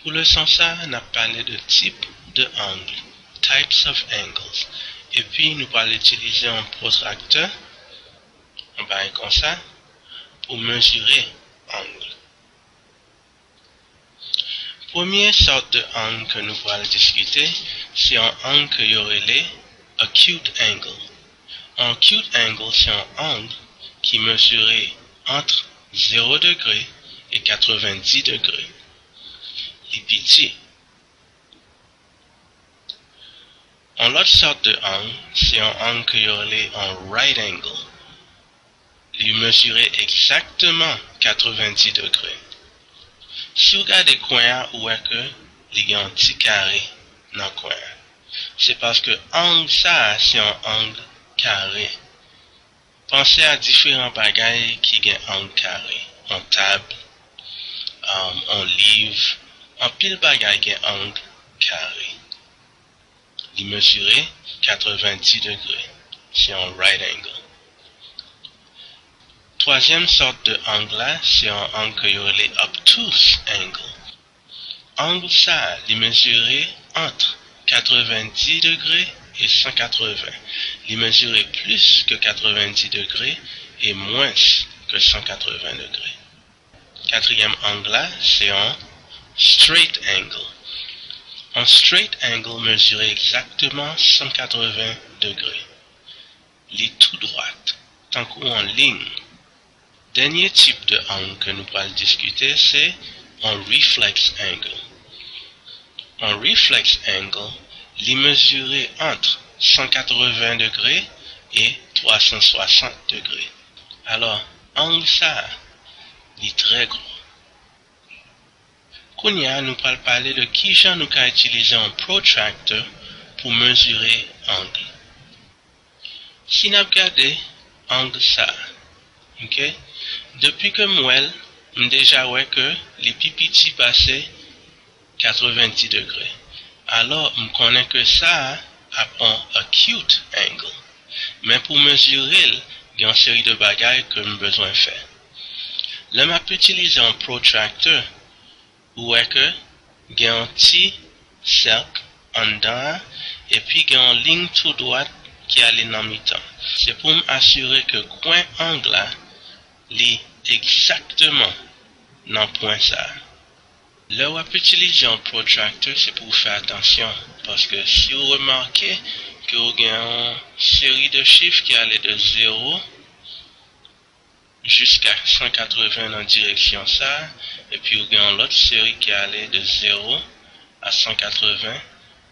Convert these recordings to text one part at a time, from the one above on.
Pour le sens ça, on a parlé de type de angle, types of angles. Et puis, nous allons utiliser un protracteur, on va comme ça, pour mesurer angle. Première sorte de angle que nous allons discuter, c'est un angle que y aurait acute angle. Un acute angle, c'est un angle qui mesurait entre 0 degré et 90 degrés. Les petits. En l'autre sorte de angle, c'est un angle que y aurait un right angle. Il mesurait exactement 90 degrés. Si vous regardez le coin, vous voyez que il y a un petit carré dans le coin. C'est parce que l'angle ça, c'est un angle carré. Pensez à différents bagages qui ont un angle carré. En table, en livre, en pile bagages qui ont un angle carré. Il mesurait 90 degrés. C'est un right angle. Troisième sorte de angle là, c'est un angle que y aurait obtuse angle. Angle ça, il mesurait entre 90 degrés et 180. Il mesurait plus que 90 degrés et moins que 180 degrés. Quatrième angle là, c'est un straight angle. Un straight angle mesurait exactement 180 degrés. Il est tout droit, tant qu'en ligne. Dernier type de angle que nous allons discuter, c'est un reflex angle. Un reflex angle, il mesurait entre 180 degrés et 360 degrés. Alors, angle ça, il est très gros. Kounia, nous allons parler de qui genre nous allons utiliser un protractor pour mesurer angle. Si nous regardons angle ça, ok? Depuis que moi, déjà ouais que les pipiti passaient 90 degrés. Alors, je connais que ça a un acute angle. Mais pour mesurer, il y a une série de bagages que j'ai besoin de faire. Là, je peux utiliser un protractor où est que il y a un petit cercle en dedans et puis il y a une ligne tout droite qui allait dans le mi-temps. C'est pour m'assurer que le coin angle là, est exactement dans le point ça. Là où on peut utiliser un protractor, c'est pour faire attention. Parce que si vous remarquez que vous avez une série de chiffres qui allait de 0 jusqu'à 180 dans la direction ça, et puis vous avez l'autre série qui allait de 0 à 180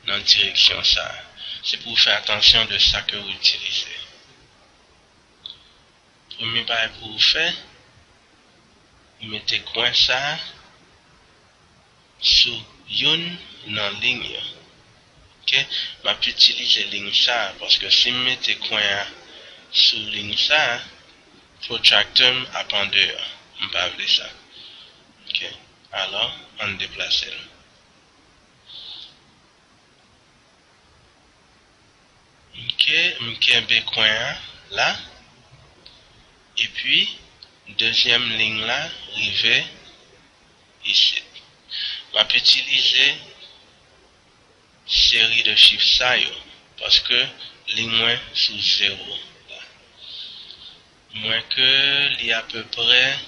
dans la direction ça. C'est pour faire attention de ça que vous utilisez. Premier bail pour vous faire, vous mettez coin ça sous une dans ligne. Ok, je peux utiliser ligne ça parce que si je mette coin sous ligne ça, protractor à pendeur. Je ne peux pas faire ça. Ok, alors on déplace. Ok, je mets coin là. Et puis, deuxième ligne là, arrivé ici. Je peux utiliser série de chiffres ça parce que ligne moins sous 0. Moins que il y a à peu près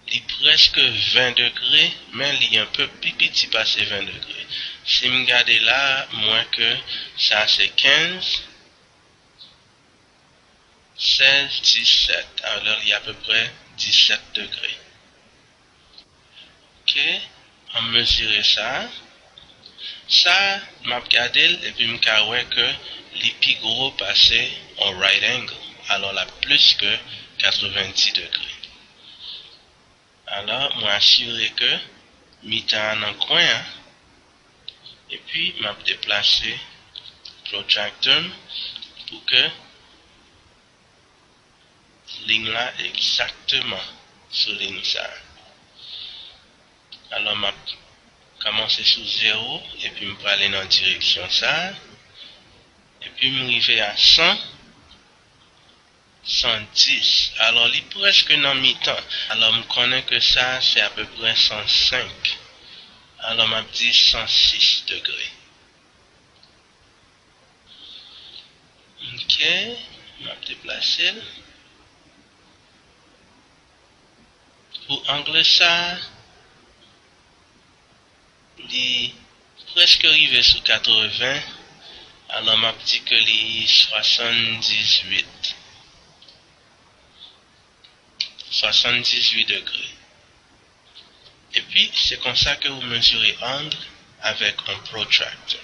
il est presque 20 degrés, mais il y a un peu plus petit passé 20 degrés. Si je regarde là, moins que ça c'est 15, 16, 17. Alors il y a à peu près 17 degrés. Ok, on mesure ça. Ça, je regarde et puis je vois que les plus gros passé au right angle. Alors là, plus que 90 degrés. Alors, je m'assure que je mets dans le coin. Et puis, je vais déplacer le protractor pour que la ligne là exactement sur la ligne ça. Alors, je vais commencer sous 0 et puis je vais aller dans la direction ça. Et puis, je vais arriver à 100. 110. Alors, il est presque dans mi-temps. Alors, je connais que ça, c'est à peu près 105. Alors, je dis 106 degrés. Ok, je vais déplacer. Pour angle ça, il est presque arrivé sous 80. Alors, je dis que les 78. 78 degrés. Et puis, c'est comme ça que vous mesurez angle avec un protracteur.